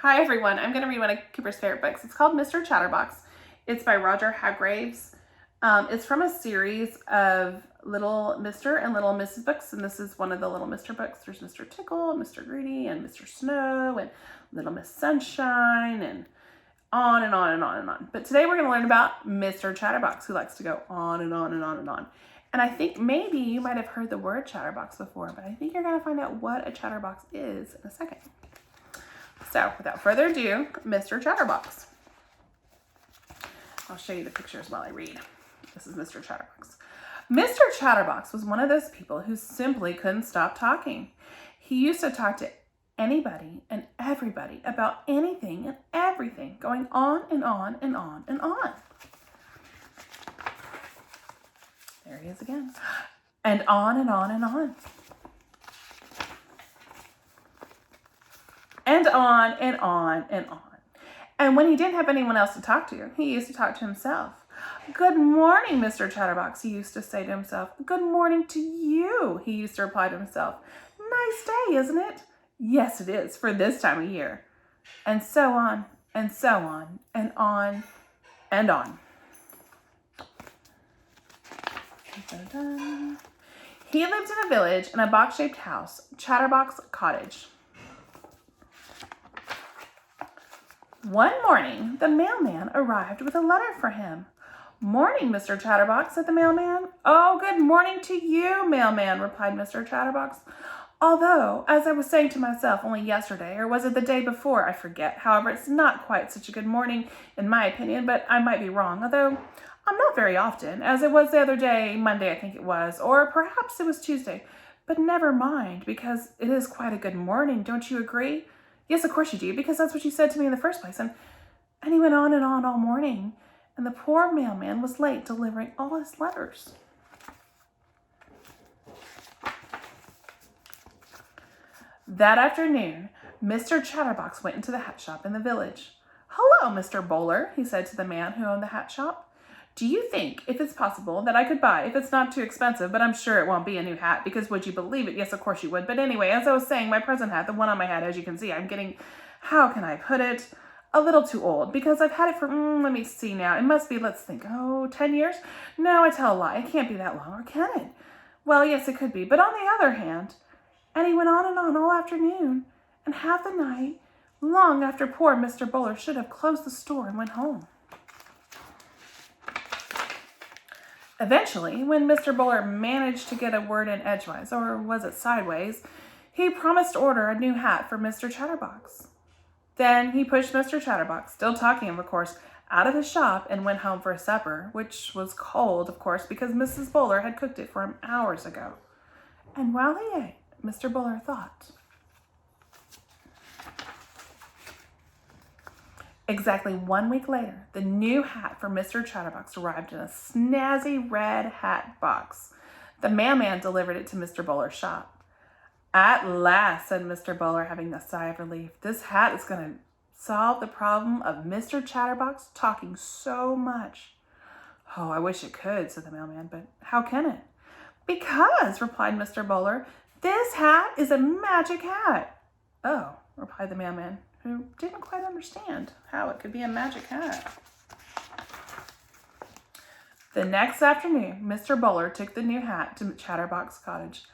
Hi everyone, I'm going to read one of Cooper's favorite books. It's called Mr. Chatterbox. It's by Roger Hargreaves. It's from a series of Little Mr. and Little Mrs. books, and this is one of the Little Mr. books. There's Mr. Tickle, Mr. Greedy, and Mr. Snow, and Little Miss Sunshine, and on and on and on and on. But today we're going to learn about Mr. Chatterbox, who likes to go on and on and on and on. And I think maybe you might have heard the word chatterbox before, but I think you're going to find out what a chatterbox is in a second. So, without further ado, Mr. Chatterbox. I'll show you the pictures while I read. This is Mr. Chatterbox. Mr. Chatterbox was one of those people who simply couldn't stop talking. He used to talk to anybody and everybody about anything and everything, going on and on and on and on. There he is again. And on and on and on. And on and on and on. And when he didn't have anyone else to talk to, he used to talk to himself. "Good morning, Mr. Chatterbox," he used to say to himself. "Good morning to you," he used to reply to himself. "Nice day, isn't it?" "Yes, it is, for this time of year." And so on, and so on, and on, and on. Dun-dun-dun. He lived in a village in a box-shaped house, Chatterbox Cottage. One morning, the mailman arrived with a letter for him. "Morning, Mr. Chatterbox," said the mailman. "Oh, good morning to you, mailman," replied Mr. Chatterbox. "Although, as I was saying to myself only yesterday, or was it the day before, I forget. However, it's not quite such a good morning in my opinion, but I might be wrong, although I'm not very often, as it was the other day, Monday I think it was, or perhaps it was Tuesday. But never mind, because it is quite a good morning, don't you agree?" "Yes, of course you do, because that's what you said to me in the first place." And he went on and on all morning, and the poor mailman was late delivering all his letters. That afternoon, Mr. Chatterbox went into the hat shop in the village. "Hello, Mr. Bowler," he said to the man who owned the hat shop. "Do you think, if it's possible, that I could buy, if it's not too expensive, but I'm sure it won't be, a new hat, because would you believe it? Yes, of course you would. But anyway, as I was saying, my present hat, the one on my head, as you can see, I'm getting, how can I put it, a little too old, because I've had it for, let me see now, it must be, let's think, 10 years? No, I tell a lie, it can't be that long, or can it? Well, yes, it could be, but on the other hand," and he went on and on all afternoon, and half the night, long after poor Mr. Bowler should have closed the store and went home. Eventually, when Mr. Bowler managed to get a word in edgewise, or was it sideways, he promised to order a new hat for Mr. Chatterbox. Then he pushed Mr. Chatterbox, still talking of course, out of his shop and went home for supper, which was cold, of course, because Mrs. Bowler had cooked it for him hours ago. And while he ate, Mr. Bowler thought. Exactly 1 week later, the new hat for Mr. Chatterbox arrived in a snazzy red hat box. The mailman delivered it to Mr. Bowler's shop. "At last," said Mr. Bowler, having a sigh of relief. "This hat is going to solve the problem of Mr. Chatterbox talking so much." "Oh, I wish it could," said the mailman, "but how can it?" "Because," replied Mr. Bowler, "this hat is a magic hat." "Oh," replied the mailman, who didn't quite understand how it could be a magic hat. The next afternoon, Mr. Bowler took the new hat to Chatterbox Cottage.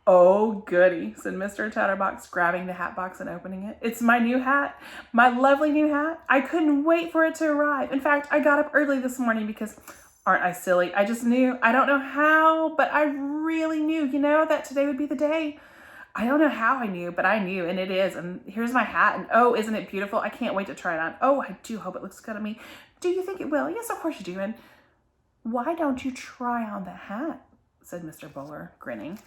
"Oh, goody," said Mr. Chatterbox, grabbing the hat box and opening it. "It's my new hat, my lovely new hat. I couldn't wait for it to arrive. In fact, I got up early this morning because, aren't I silly? I just knew, I don't know how, but I really knew, that today would be the day. I don't know how I knew, but I knew, and it is. And here's my hat, and oh, isn't it beautiful? I can't wait to try it on. Oh, I do hope it looks good on me. Do you think it will?" "Yes, of course you do. And why don't you try on the hat?" said Mr. Bowler, grinning.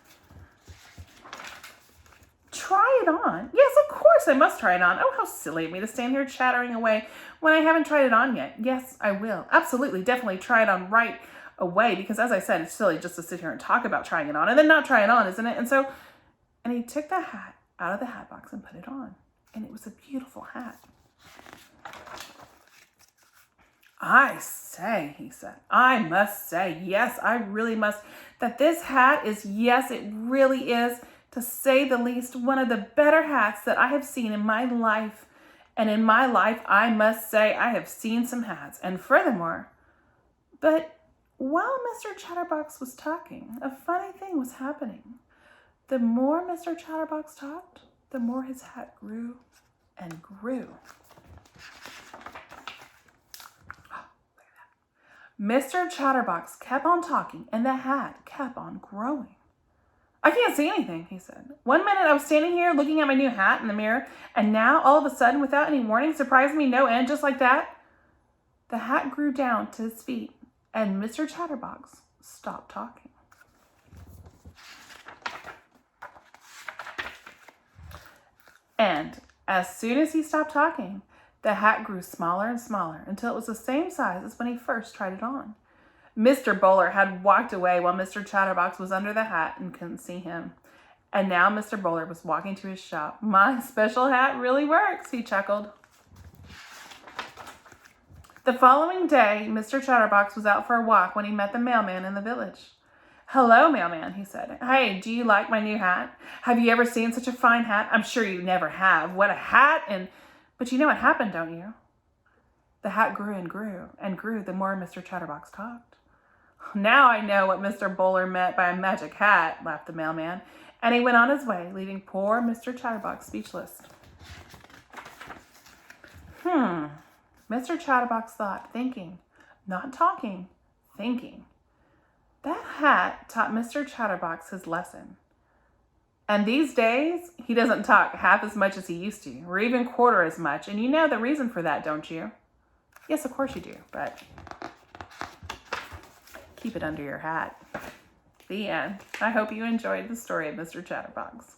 "Try it on? Yes, of course I must try it on. Oh, how silly of me to stand here chattering away when I haven't tried it on yet. Yes, I will. Absolutely, definitely try it on right away, because as I said, it's silly just to sit here and talk about trying it on and then not try it on, isn't it?" And he took the hat out of the hat box and put it on. And it was a beautiful hat. "I say," he said, "I must say, yes, I really must, that this hat is, yes, it really is, to say the least, one of the better hats that I have seen in my life. And in my life, I must say, I have seen some hats. And furthermore, but while Mr. Chatterbox was talking, a funny thing was happening. The more Mr. Chatterbox talked, the more his hat grew and grew. Mr. Chatterbox kept on talking, and the hat kept on growing. I can't see anything, he said. One minute I was standing here looking at my new hat in the mirror, and now, all of a sudden, without any warning, surprised me no end, just like that. The hat grew down to his feet, and Mr. Chatterbox stopped talking. And as soon as he stopped talking, the hat grew smaller and smaller until it was the same size as when he first tried it on. Mr. Bowler had walked away while Mr. Chatterbox was under the hat and couldn't see him. And now Mr. Bowler was walking to his shop. My special hat really works, he chuckled. The following day, Mr. Chatterbox was out for a walk when he met the mailman in the village. Hello, mailman, he said. Hey, do you like my new hat? Have you ever seen such a fine hat? I'm sure you never have. What a hat! But you know what happened, don't you? The hat grew and grew and grew the more Mr. Chatterbox talked. Now I know what Mr. Bowler meant by a magic hat, laughed the mailman, and he went on his way, leaving poor Mr. Chatterbox speechless. Mr. Chatterbox thought, thinking, not talking, thinking. That hat taught Mr. Chatterbox his lesson. And these days, he doesn't talk half as much as he used to, or even quarter as much. And you know the reason for that, don't you? Yes, of course you do, but keep it under your hat. The end. I hope you enjoyed the story of Mr. Chatterbox.